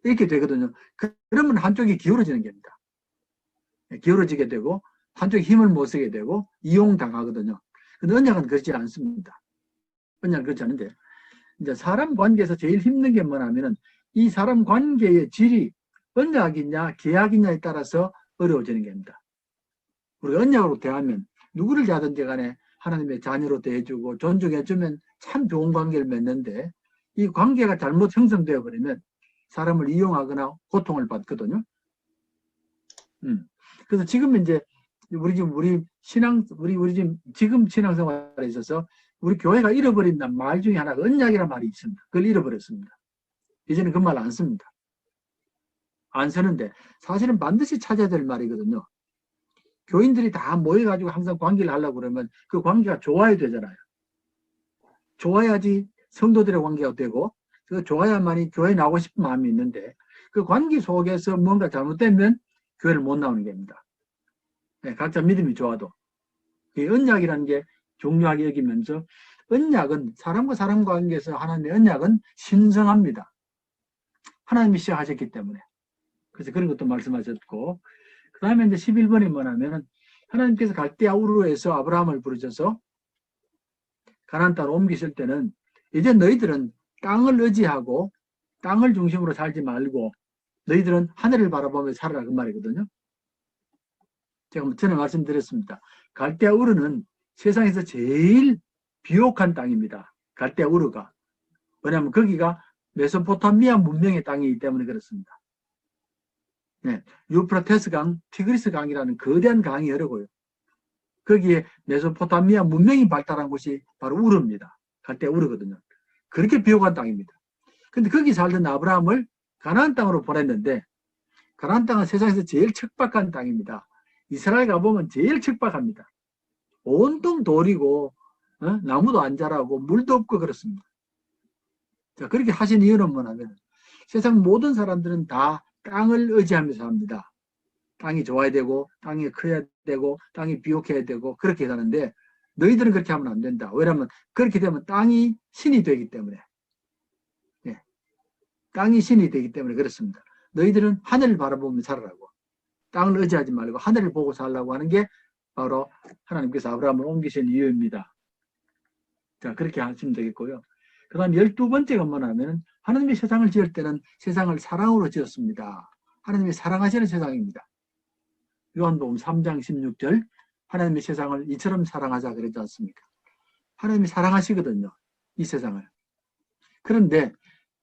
이렇게 되거든요. 그러면 한쪽이 기울어지는 겁니다. 기울어지게 되고 한쪽이 힘을 못 쓰게 되고 이용당하거든요. 근데 언약은 그렇지 않습니다. 언약은 그렇지 않은데 이제 사람 관계에서 제일 힘든 게 뭐냐면은 이 사람 관계의 질이 언약이냐 계약이냐에 따라서 어려워지는 겁니다. 우리가 언약으로 대하면 누구를 대하든지 간에 하나님의 자녀로 대해주고 존중해주면 참 좋은 관계를 맺는데 이 관계가 잘못 형성되어 버리면 사람을 이용하거나 고통을 받거든요. 그래서 지금 이제 우리 지금 신앙생활에 있어서 우리 교회가 잃어버린 말 중에 하나가 언약이라는 말이 있습니다. 그걸 잃어버렸습니다. 이제는 그 말 안 씁니다. 안 쓰는데 사실은 반드시 찾아야 될 말이거든요. 교인들이 다 모여가지고 항상 관계를 하려고 그러면 그 관계가 좋아야 되잖아요. 좋아야지 성도들의 관계가 되고 그 좋아야만이 교회에 나오고 싶은 마음이 있는데 그 관계 속에서 뭔가 잘못되면 교회를 못 나오는 겁니다. 네, 각자 믿음이 좋아도 이 언약이라는 게 중요하게 여기면서 언약은 사람과 사람 관계에서 하나님의 언약은 신성합니다. 하나님이 시작하셨기 때문에 그래서 그런 것도 말씀하셨고 그 다음에 이제 11번이 뭐냐면 하나님께서 갈대아 우르에서 아브라함을 부르셔서 가나안 땅으로 옮기실 때는 이제 너희들은 땅을 의지하고 땅을 중심으로 살지 말고 너희들은 하늘을 바라보며 살아라 그 말이거든요. 제가 전에 말씀드렸습니다. 갈대아 우르는 세상에서 제일 비옥한 땅입니다. 갈대아 우르가. 왜냐하면 거기가 메소포타미아 문명의 땅이기 때문에 그렇습니다. 네, 유프라테스 강, 티그리스 강이라는 거대한 강이 흐르고요. 거기에 메소포타미아 문명이 발달한 곳이 바로 우르입니다. 갈대아 우르거든요. 그렇게 비옥한 땅입니다. 근데 거기 살던 아브라함을 가나안 땅으로 보냈는데 가나안 땅은 세상에서 제일 척박한 땅입니다. 이스라엘 가보면 제일 척박합니다. 온통 돌이고 나무도 안 자라고 물도 없고 그렇습니다. 자, 그렇게 하신 이유는 뭐냐면 세상 모든 사람들은 다 땅을 의지하면서 삽니다. 땅이 좋아야 되고 땅이 커야 되고 땅이 비옥해야 되고 그렇게 사는데 너희들은 그렇게 하면 안 된다. 왜냐하면 그렇게 되면 땅이 신이 되기 때문에. 예. 땅이 신이 되기 때문에 그렇습니다. 너희들은 하늘을 바라보며 살아라고. 땅을 의지하지 말고 하늘을 보고 살라고 하는 게 바로 하나님께서 아브라함을 옮기신 이유입니다. 자, 그렇게 하시면 되겠고요. 그 다음 12번째가 뭐냐면 하나님이 세상을 지을 때는 세상을 사랑으로 지었습니다. 하나님이 사랑하시는 세상입니다. 요한복음 3장 16절 하나님이 세상을 이처럼 사랑하자 그랬지 않습니까? 하나님이 사랑하시거든요. 이 세상을. 그런데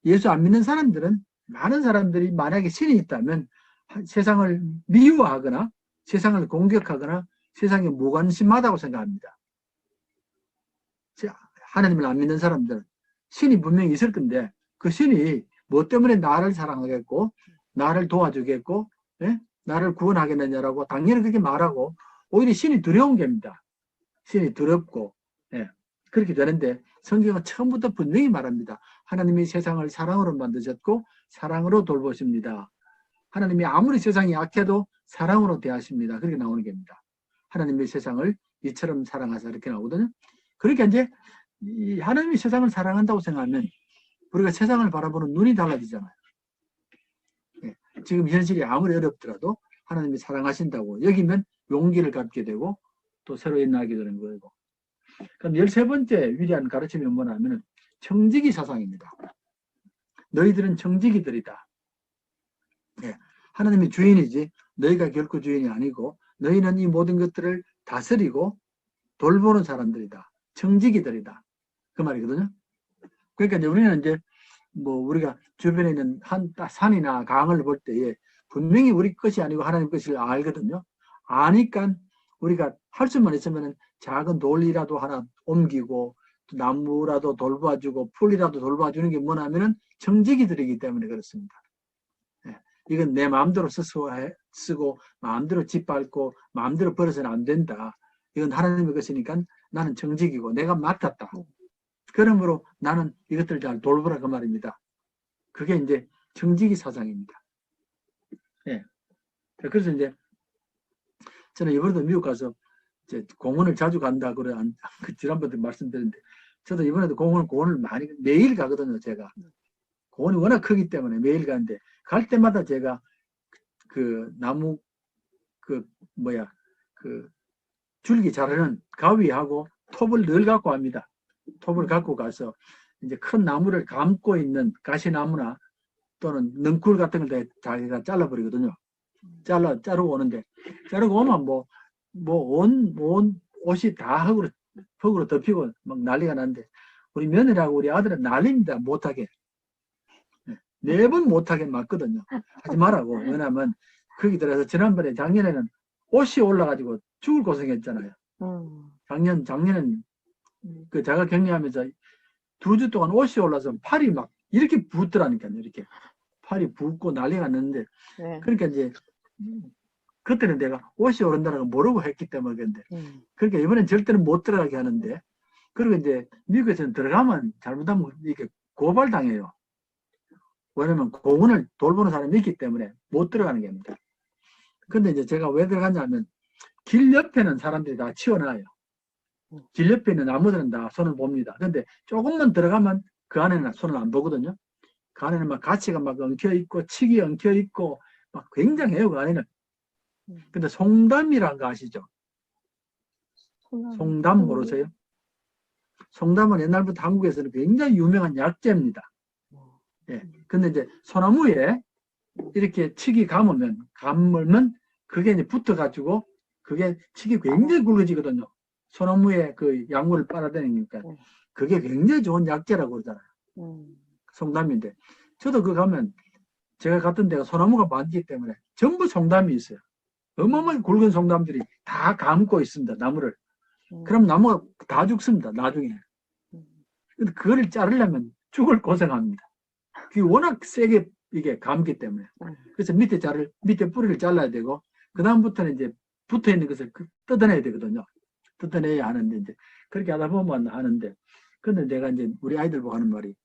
예수 안 믿는 사람들은 많은 사람들이 만약에 신이 있다면 세상을 미워하거나 세상을 공격하거나 세상에 무관심하다고 생각합니다. 하나님을 안 믿는 사람들은 신이 분명히 있을 건데 그 신이 뭐 때문에 나를 사랑하겠고 나를 도와주겠고 예? 나를 구원하겠느냐라고 당연히 그렇게 말하고 오히려 신이 두려운 겁니다. 신이 두렵고 예. 그렇게 되는데 성경은 처음부터 분명히 말합니다. 하나님이 세상을 사랑으로 만드셨고 사랑으로 돌보십니다. 하나님이 아무리 세상이 약해도 사랑으로 대하십니다. 그렇게 나오는 겁니다. 하나님이 세상을 이처럼 사랑하사 이렇게 나오거든요. 그러니까 이제 이 하나님이 세상을 사랑한다고 생각하면 우리가 세상을 바라보는 눈이 달라지잖아요. 예. 지금 현실이 아무리 어렵더라도 하나님이 사랑하신다고 여기면 용기를 갖게 되고 또 새로 일어나게 되는 거고. 그럼 13번째 위대한 가르침이 뭐냐면 청지기 사상입니다. 너희들은 청지기들이다. 예. 하나님이 주인이지 너희가 결코 주인이 아니고 너희는 이 모든 것들을 다스리고 돌보는 사람들이다. 청지기들이다. 그 말이거든요. 그러니까 이제 우리는 이제 뭐 우리가 주변에 있는 산이나 강을 볼 때에 분명히 우리 것이 아니고 하나님 것을 알거든요. 아니까 우리가 할 수만 있으면 작은 돌이라도 하나 옮기고 나무라도 돌봐주고 풀이라도 돌봐주는 게 뭐냐면은 청지기들이기 때문에 그렇습니다. 예. 이건 내 마음대로 쓰고 마음대로 짓밟고 마음대로 버려서는 안 된다. 이건 하나님의 것이니까 나는 청지기고 내가 맡았다. 그러므로 나는 이것들 잘 돌보라 그 말입니다. 그게 이제 청지기 사상입니다. 예. 그래서 이제 저는 이번에도 미국 가서 이제 공원을 자주 간다 그래 지난번에 말씀드렸는데 저도 이번에도 공원을 많이 매일 가거든요. 제가 공원이 워낙 크기 때문에 매일 가는데 갈 때마다 제가 그 나무 그 줄기 자르는 가위하고 톱을 늘 갖고 갑니다. 톱을 갖고 가서 이제 큰 나무를 감고 있는 가시나무나 또는 넝쿨 같은 걸 자기가 잘라버리거든요. 자르고 오는데 자르고 오면 온 옷이 다 흙으로 덮이고 막 난리가 나는데 우리 며느리하고 우리 아들은 난립니다. 못하게. 4번 못하게 맞거든요. 하지 말라고. 왜냐하면 거기 들어서 지난번에 작년에는 옷이 올라가지고 죽을 고생했잖아요. 작년엔 그 제가 격리하면서 2주 동안 옷이 올라서 팔이 막 이렇게 붓더라니까요. 이렇게 팔이 붓고 난리가 났는데 네. 그러니까 이제 그때는 내가 옷이 오른다는 걸 모르고 했기 때문에 그런데 그러니까 이번엔 절대로 못 들어가게 하는데 그리고 이제 미국에서는 들어가면 잘못하면 이렇게 고발당해요. 왜냐면 공원을 돌보는 사람이 있기 때문에 못 들어가는 겁니다. 근데 이제 제가 왜 들어갔냐면 길 옆에는 사람들이 다 치워놔요. 길 옆에 있는 나무들은 다 손을 봅니다. 근데 조금만 들어가면 그 안에는 손을 안 보거든요. 그 안에는 막 가치가 막 엉켜있고 칡이 엉켜있고 막 굉장해요. 그 안에는. 근데 송담이라는 거 아시죠? 송담 모르세요? 송담은 옛날부터 한국에서는 굉장히 유명한 약재입니다. 예. 근데 이제 소나무에 이렇게 칡이 감으면 그게 이제 붙어가지고 그게 칡이 굉장히 굵어지거든요. 소나무에 그 약물을 빨아들이니까 그게 굉장히 좋은 약재라고 그러잖아요. 송담인데 저도 그 가면 제가 갔던 데가 소나무가 많기 때문에 전부 송담이 있어요. 어마어마하게 굵은 송담들이 다 감고 있습니다. 나무를. 그럼 나무가 다 죽습니다. 나중에. 근데 그거를 자르려면 죽을 고생합니다. 그게 워낙 세게 이게 감기 때문에. 그래서 밑에 뿌리를 잘라야 되고 그 다음부터는 이제 붙어 있는 것을 뜯어내야 되거든요. 뜯어내야 하는데 이제 그렇게 하다 보면 하는데 근데 내가 이제 우리 아이들 보고 하는 말이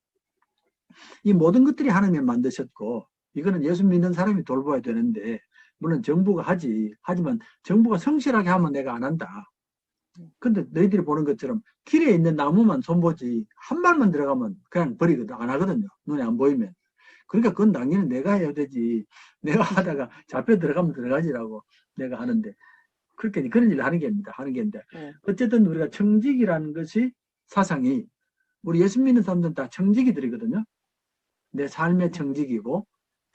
이 모든 것들이 하나님이 만드셨고 이거는 예수 믿는 사람이 돌봐야 되는데 물론 정부가 하지. 하지만 정부가 성실하게 하면 내가 안 한다. 근데 너희들이 보는 것처럼 길에 있는 나무만 손보지 한 발만 들어가면 그냥 버리거든. 안 하거든요. 눈에 안 보이면. 그러니까 그건 당연히 내가 해야 되지. 내가 하다가 잡혀 들어가면 들어가지라고 내가 하는데 그렇게 그런 일을 하는 게입니다. 하는 게인데 어쨌든 우리가 청직이라는 것이 사상이 우리 예수 믿는 사람들은 다 청직이들이거든요. 내 삶의 청직이고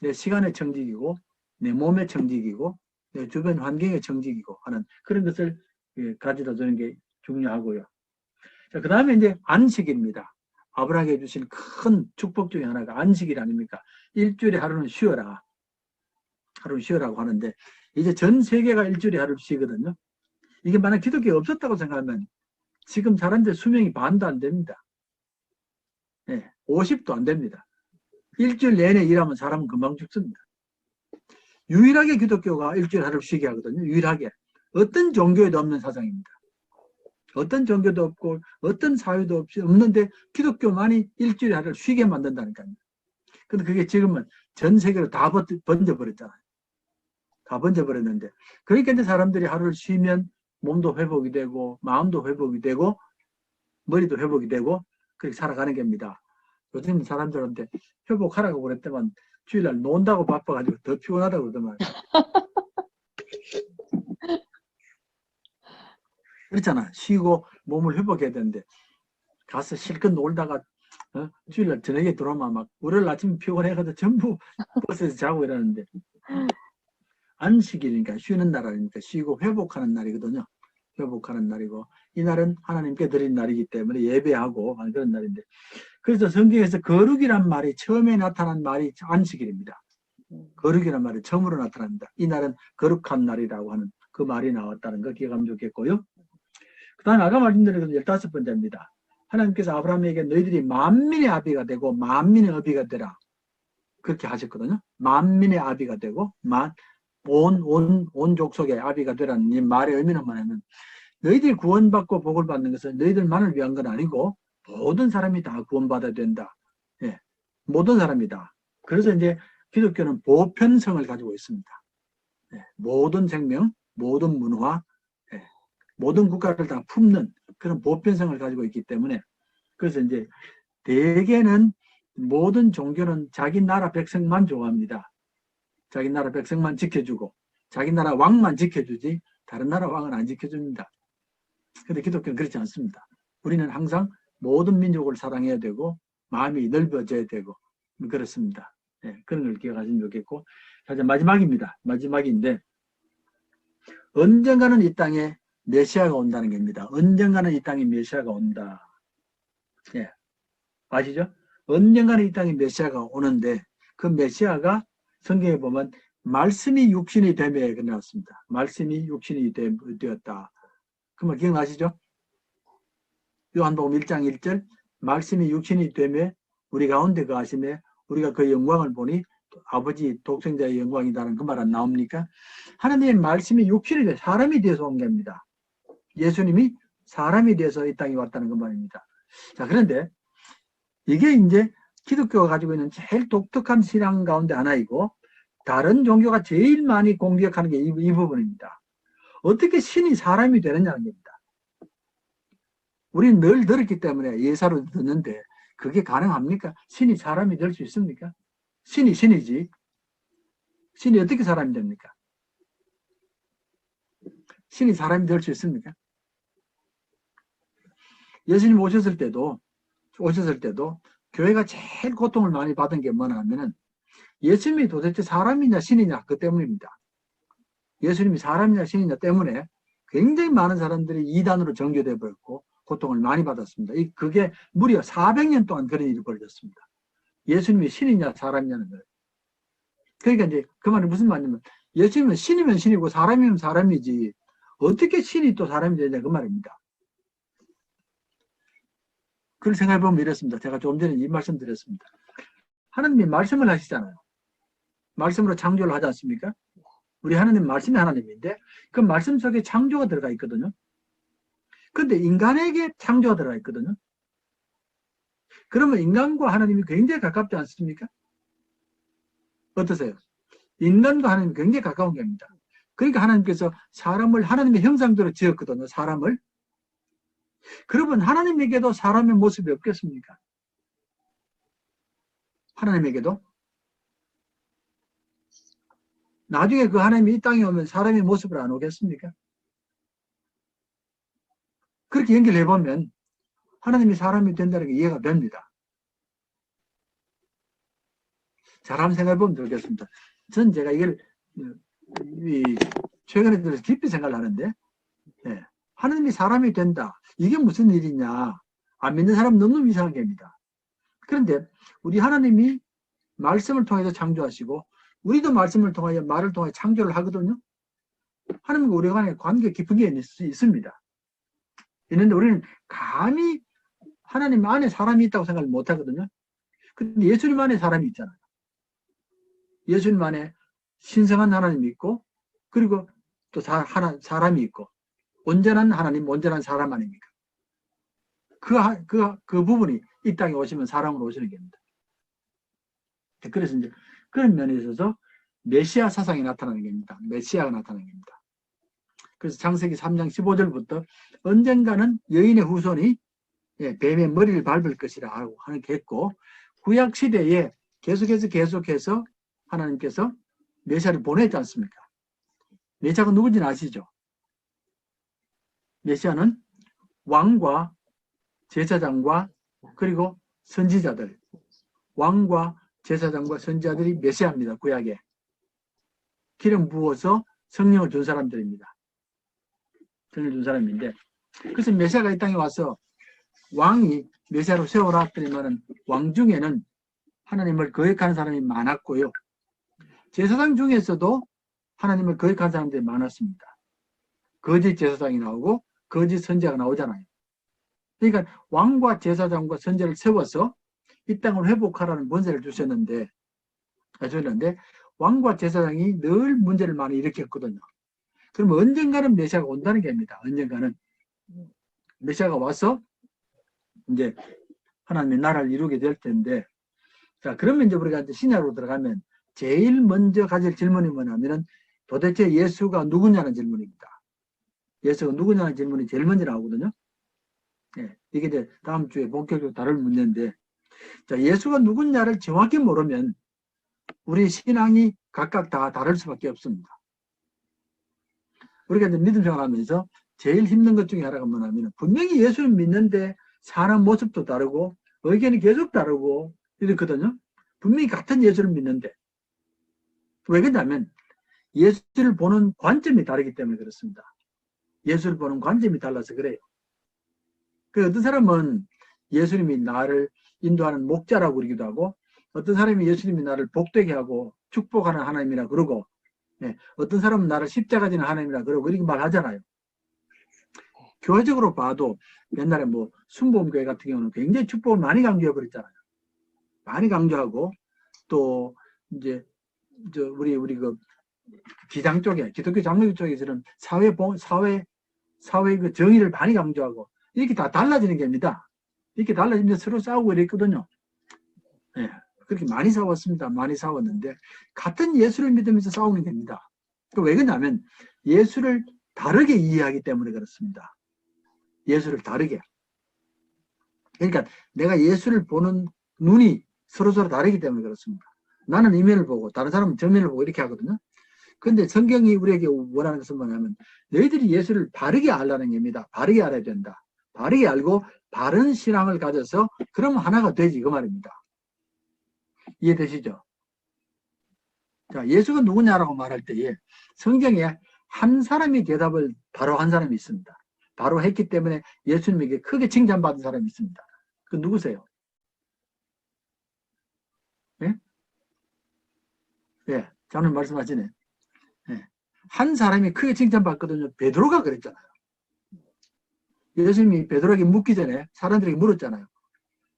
내 시간의 청직이고 내 몸의 청직이고 내 주변 환경의 청직이고 하는 그런 것을 가져다 주는 게 중요하고요. 자, 그 다음에 이제 안식입니다. 아브라함에게 주신 큰 축복 중에 하나가 안식일 아닙니까? 일주일에 하루는 쉬어라. 하루는 쉬어라고 하는데 이제 전 세계가 일주일에 하루를 쉬거든요. 이게 만약 기독교가 없었다고 생각하면 지금 사람들 수명이 반도 안 됩니다. 네, 50도 안 됩니다. 일주일 내내 일하면 사람은 금방 죽습니다. 유일하게 기독교가 일주일 하루를 쉬게 하거든요. 유일하게. 어떤 종교에도 없는 사상입니다. 어떤 종교도 없고 어떤 사회도 없이 없는데 기독교만이 일주일에 하루를 쉬게 만든다니까요. 근데 그게 지금은 전 세계로 다 번져버렸잖아요. 다 번져버렸는데 그러니까 이제 사람들이 하루를 쉬면 몸도 회복이 되고 마음도 회복이 되고 머리도 회복이 되고 그렇게 살아가는 겁니다. 요즘 사람들한테 회복하라고 그랬더만 주일날 논다고 바빠가지고 더 피곤하다고 그러더만. 그렇잖아. 쉬고 몸을 회복해야 되는데 가서 실컷 놀다가 주일날 저녁에 들어오면 막 월요일 아침 피곤해가지고 전부 버스에서 자고 이러는데 안식일이니까 쉬는 날이니까 쉬고 회복하는 날이거든요. 회복하는 날이고 이 날은 하나님께 드린 날이기 때문에 예배하고 하는 그런 날인데 그래서 성경에서 거룩이란 말이 처음에 나타난 말이 안식일입니다. 거룩이란 말이 처음으로 나타납니다. 이 날은 거룩한 날이라고 하는 그 말이 나왔다는 거 기억하면 좋겠고요. 그 다음에 아까 말씀드린 15번째입니다. 하나님께서 아브라함에게 너희들이 만민의 아비가 되고 만민의 어비가 되라. 그렇게 하셨거든요. 만민의 아비가 되고 온 족속의 아비가 되라는 이 말의 의미는 뭐냐면 너희들이 구원받고 복을 받는 것은 너희들만을 위한 건 아니고 모든 사람이 다 구원받아야 된다. 예, 모든 사람이다. 그래서 이제 기독교는 보편성을 가지고 있습니다. 예, 모든 생명, 모든 문화, 예, 모든 국가를 다 품는 그런 보편성을 가지고 있기 때문에 그래서 이제 대개는 모든 종교는 자기 나라 백성만 좋아합니다. 자기 나라 백성만 지켜주고 자기 나라 왕만 지켜주지 다른 나라 왕은 안 지켜줍니다. 그런데 기독교는 그렇지 않습니다. 우리는 항상 모든 민족을 사랑해야 되고 마음이 넓어져야 되고 그렇습니다. 네, 그런 걸 기억하시면 좋겠고 자, 이제 마지막입니다. 마지막인데 언젠가는 이 땅에 메시아가 온다는 겁니다. 언젠가는 이 땅에 메시아가 온다. 예, 아시죠? 언젠가는 이 땅에 메시아가 오는데 그 메시아가 성경에 보면 말씀이 육신이 되매 나왔습니다. 말씀이 육신이 되었다. 그 말 기억나시죠? 요한복음 1장 1절 말씀이 육신이 되매 우리 가운데 거하시매 우리가 그 영광을 보니 아버지 독생자의 영광이다는 그 말 안 나옵니까? 하나님의 말씀이 육신이 돼 사람이 되어서 온 겁니다. 예수님이 사람이 되어서 이 땅에 왔다는 그 말입니다. 자, 그런데 이게 이제 기독교가 가지고 있는 제일 독특한 신앙 가운데 하나이고 다른 종교가 제일 많이 공격하는 게 이 부분입니다. 어떻게 신이 사람이 되느냐는 겁니다. 우리는 늘 들었기 때문에 예사로 듣는데 그게 가능합니까? 신이 사람이 될 수 있습니까? 신이 신이지. 신이 어떻게 사람이 됩니까? 신이 사람이 될 수 있습니까? 예수님 오셨을 때도 교회가 제일 고통을 많이 받은 게 뭐냐 하면은 예수님이 도대체 사람이냐 신이냐 그 때문입니다. 예수님이 사람이냐 신이냐 때문에 굉장히 많은 사람들이 이단으로 정교되어 버렸고 고통을 많이 받았습니다. 그게 무려 400년 동안 그런 일이 벌어졌습니다. 예수님이 신이냐 사람이냐는 거예요. 그러니까 이제 그 말이 무슨 말이냐면 예수님은 신이면 신이고 사람이면 사람이지 어떻게 신이 또 사람이 되냐 그 말입니다. 그걸 생각해보면 이렇습니다. 제가 좀 전에 이 말씀 드렸습니다. 하나님이 말씀을 하시잖아요. 말씀으로 창조를 하지 않습니까? 우리 하나님 말씀이 하나님인데 그 말씀 속에 창조가 들어가 있거든요. 그런데 인간에게 창조가 들어가 있거든요. 그러면 인간과 하나님이 굉장히 가깝지 않습니까? 어떠세요? 인간과 하나님이 굉장히 가까운 겁니다. 그러니까 하나님께서 사람을 하나님의 형상대로 지었거든요. 사람을. 그러면 하나님에게도 사람의 모습이 없겠습니까? 하나님에게도. 나중에 그 하나님이 이 땅에 오면 사람의 모습을 안 오겠습니까? 그렇게 연결해보면 하나님이 사람이 된다는 게 이해가 됩니다. 잘 한번 생각해보면 되겠습니다. 전 제가 이걸 최근에 들어서 깊이 생각을 하는데, 예, 하나님이 사람이 된다. 이게 무슨 일이냐. 안 믿는 사람은 너무 이상한 겁니다. 그런데 우리 하나님이 말씀을 통해서 창조하시고 우리도 말씀을 통하여 말을 통해 창조를 하거든요. 하나님과 우리 간에 관계 깊은 게 있습니다. 있는데 우리는 감히 하나님 안에 사람이 있다고 생각을 못 하거든요. 근데 예수님 안에 사람이 있잖아요. 예수님 안에 신성한 하나님이 있고, 그리고 또 사람이 있고, 온전한 하나님, 온전한 사람 아닙니까? 그 부분이 이 땅에 오시면 사람으로 오시는 겁니다. 그래서 이제 그런 면에 있어서 메시아 사상이 나타나는 겁니다. 메시아가 나타나는 겁니다. 그래서 창세기 3장 15절부터 언젠가는 여인의 후손이 뱀의 머리를 밟을 것이라 하는 게 했고, 구약 시대에 계속해서 하나님께서 메시아를 보냈지 않습니까? 메시아가 누군지는 아시죠? 메시아는 왕과 제사장과 그리고 선지자들, 왕과 제사장과 선지자들이 메시아입니다. 구약에 기름 부어서 성령을 준 사람들입니다. 성령을 준 사람인데, 그래서 메시아가 이 땅에 와서 왕이 메시아로 세워놨더니만은 왕 중에는 하나님을 거역하는 사람이 많았고요. 제사장 중에서도 하나님을 거역하는 사람들이 많았습니다. 거짓 제사장이 나오고 거짓 선지자가 나오잖아요. 그러니까 왕과 제사장과 선지자를 세워서 이 땅을 회복하라는 권세를 주셨는데 왕과 제사장이 늘 문제를 많이 일으켰거든요. 그러면 언젠가는 메시아가 온다는 겁니다. 언젠가는 메시아가 와서 이제 하나님의 나라를 이루게 될 텐데, 자, 그러면 이제 우리가 이제 신약으로 들어가면 제일 먼저 가질 질문이 뭐냐면은 도대체 예수가 누구냐는 질문입니다. 예수가 누구냐는 질문이 제일 먼저 나오거든요. 예, 이게 이제 다음 주에 본격적으로 다룰 문제인데, 자, 예수가 누구냐를 정확히 모르면 우리 신앙이 각각 다 다를 수밖에 없습니다. 우리가 이제 믿음 생활하면서 제일 힘든 것 중에 하나가 뭐냐면 분명히 예수를 믿는데 사람 모습도 다르고 의견이 계속 다르고 이렇거든요. 분명히 같은 예수를 믿는데 왜 그러냐면 예수를 보는 관점이 다르기 때문에 그렇습니다. 예수를 보는 관점이 달라서 그래요. 그 어떤 사람은 예수님이 나를 인도하는 목자라고 그러기도 하고, 어떤 사람이 예수님이 나를 복되게 하고 축복하는 하나님이라 그러고, 어떤 사람은 나를 십자가 지는 하나님이라 그러고 이렇게 말하잖아요. 교회적으로 봐도 옛날에 뭐 순복음교회 같은 경우는 굉장히 축복을 많이 강조해 버렸잖아요. 많이 강조하고, 또 이제 우리 그 기장 쪽에, 기독교 장로교 쪽에서는 사회 그 정의를 많이 강조하고, 이렇게 다 달라지는 겁니다. 이렇게 달라지면 서로 싸우고 이랬거든요. 예, 그렇게 많이 싸웠습니다. 많이 싸웠는데 같은 예수를 믿으면서 싸우는 겁니다. 왜 그러냐면 예수를 다르게 이해하기 때문에 그렇습니다. 예수를 다르게. 그러니까 내가 예수를 보는 눈이 서로 다르기 때문에 그렇습니다. 나는 이 면을 보고 다른 사람은 저 면을 보고 이렇게 하거든요. 그런데 성경이 우리에게 원하는 것은 뭐냐면 너희들이 예수를 바르게 알라는 겁니다. 바르게 알아야 된다. 바르게 알고 바른 신앙을 가져서 그러면 하나가 되지 그 말입니다. 이해되시죠? 자, 예수가 누구냐라고 말할 때에 성경에 한 사람이 대답을 바로 한 사람이 있습니다. 바로 했기 때문에 예수님에게 크게 칭찬받은 사람이 있습니다. 그 누구세요? 예? 예, 자는 말씀하시네. 예. 한 사람이 크게 칭찬받거든요. 베드로가 그랬잖아요. 예수님이 베드로에게 묻기 전에 사람들에게 물었잖아요.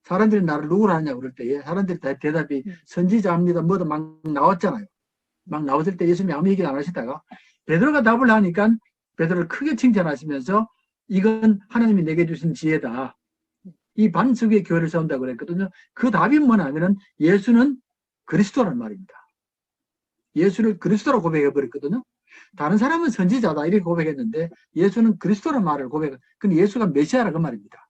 사람들이 나를 누구라 하냐고 그럴 때 사람들이 대답이 선지자입니다. 뭐도 막 나왔잖아요. 막 나왔을 때 예수님이 아무 얘기를 안 하시다가 베드로가 답을 하니까 베드로를 크게 칭찬하시면서 이건 하나님이 내게 주신 지혜다. 이 반석의 교회를 세운다고 그랬거든요. 그 답이 뭐냐면은 예수는 그리스도란 말입니다. 예수를 그리스도로 고백해버렸거든요. 다른 사람은 선지자다 이렇게 고백했는데 예수는 그리스도란 말을 고백. 근데 예수가 메시아라 그 말입니다.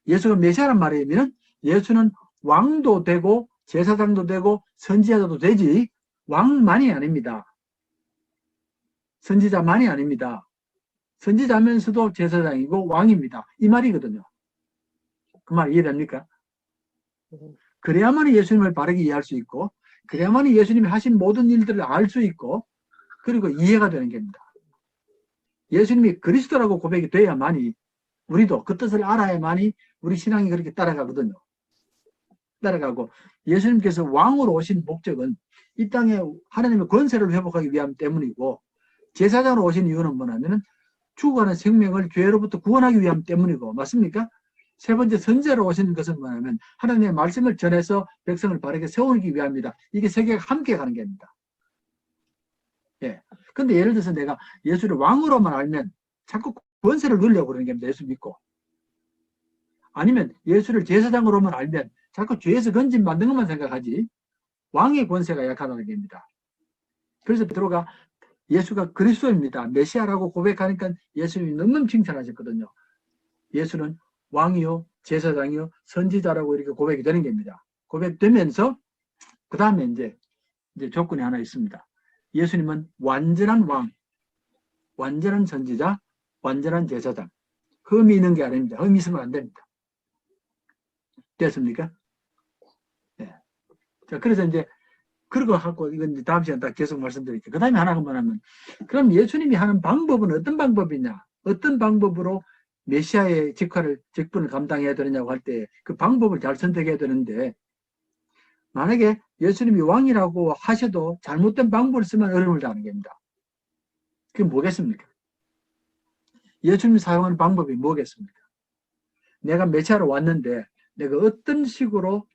예수가 메시아란 말이면 예수는 왕도 되고 제사장도 되고 선지자도 되지 왕만이 아닙니다. 선지자만이 아닙니다. 선지자면서도 제사장이고 왕입니다. 이 말이거든요. 그 말 이해됩니까? 그래야만 예수님을 바르게 이해할 수 있고 그래야만 예수님이 하신 모든 일들을 알 수 있고 그리고 이해가 되는 겁니다. 예수님이 그리스도라고 고백이 돼야만이 우리도 그 뜻을 알아야만이 우리 신앙이 그렇게 따라가거든요. 따라가고 예수님께서 왕으로 오신 목적은 이 땅에 하나님의 권세를 회복하기 위함 때문이고 제사장으로 오신 이유는 뭐냐면 죽어가는 생명을 죄로부터 구원하기 위함 때문이고 맞습니까? 세 번째 선지자로 오신 것은 뭐냐면 하나님의 말씀을 전해서 백성을 바르게 세우기 위함이다. 이게 세 개가 함께 가는 겁니다. 예. 근데 예를 들어서 내가 예수를 왕으로만 알면 자꾸 권세를 누리려고 그러는 겁니다. 예수 믿고. 아니면 예수를 제사장으로만 알면 자꾸 죄에서 건진 만든 것만 생각하지 왕의 권세가 약하다는 겁니다. 그래서 베드로가 예수가 그리스도입니다. 메시아라고 고백하니까 예수님이 너무 칭찬하셨거든요. 예수는 왕이요, 제사장이요, 선지자라고 이렇게 고백이 되는 겁니다. 고백되면서 그 다음에 이제 조건이 하나 있습니다. 예수님은 완전한 왕, 완전한 선지자, 완전한 제사장. 흠이 있는 게 아닙니다. 흠이 있으면 안 됩니다. 됐습니까? 네. 자, 그래서 이제 그러고 하고 이건 이제 다음 시간 딱 계속 말씀드릴게요. 그 다음에 하나가 뭐냐면 그럼 예수님이 하는 방법은 어떤 방법이냐? 어떤 방법으로 메시아의 직분을 감당해야 되느냐고 할 때 그 방법을 잘 선택해야 되는데 만약에 예수님이 왕이라고 하셔도 잘못된 방법을 쓰면 어려움을 당하는 겁니다. 그게 뭐겠습니까? 예수님이 사용하는 방법이 뭐겠습니까? 내가 메시아로 왔는데 내가 어떤 식으로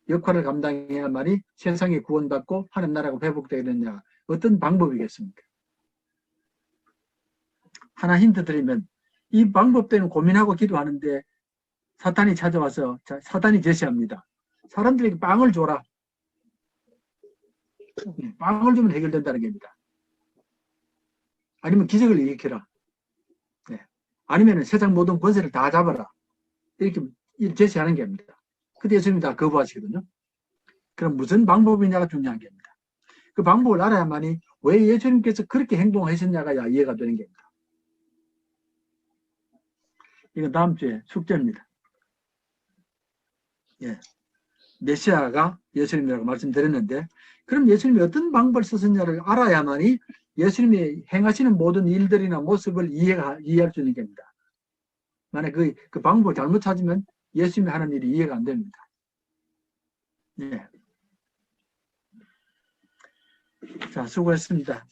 역할을 감당해야만이 세상이 구원받고 하나님 나라가 회복되느냐 어떤 방법이겠습니까? 하나 힌트 드리면 이 방법 때문에 고민하고 기도하는데 사탄이 찾아와서 사탄이 제시합니다. 사람들에게 빵을 줘라. 빵을 주면 해결된다는 겁니다. 아니면 기적을 일으켜라. 아니면 세상 모든 권세를 다 잡아라. 이렇게 제시하는 겁니다. 그때 예수님이 다 거부하시거든요. 그럼 무슨 방법이냐가 중요한 겁니다. 그 방법을 알아야만이 왜 예수님께서 그렇게 행동하셨냐가 이해가 되는 겁니다. 이건 다음 주에 숙제입니다. 예. 메시아가 예수님이라고 말씀드렸는데 그럼 예수님이 어떤 방법을 쓰셨냐를 알아야만이 예수님이 행하시는 모든 일들이나 모습을 이해할 수 있는 겁니다. 만약 그 방법을 잘못 찾으면 예수님이 하는 일이 이해가 안 됩니다. 예. 자, 수고했습니다.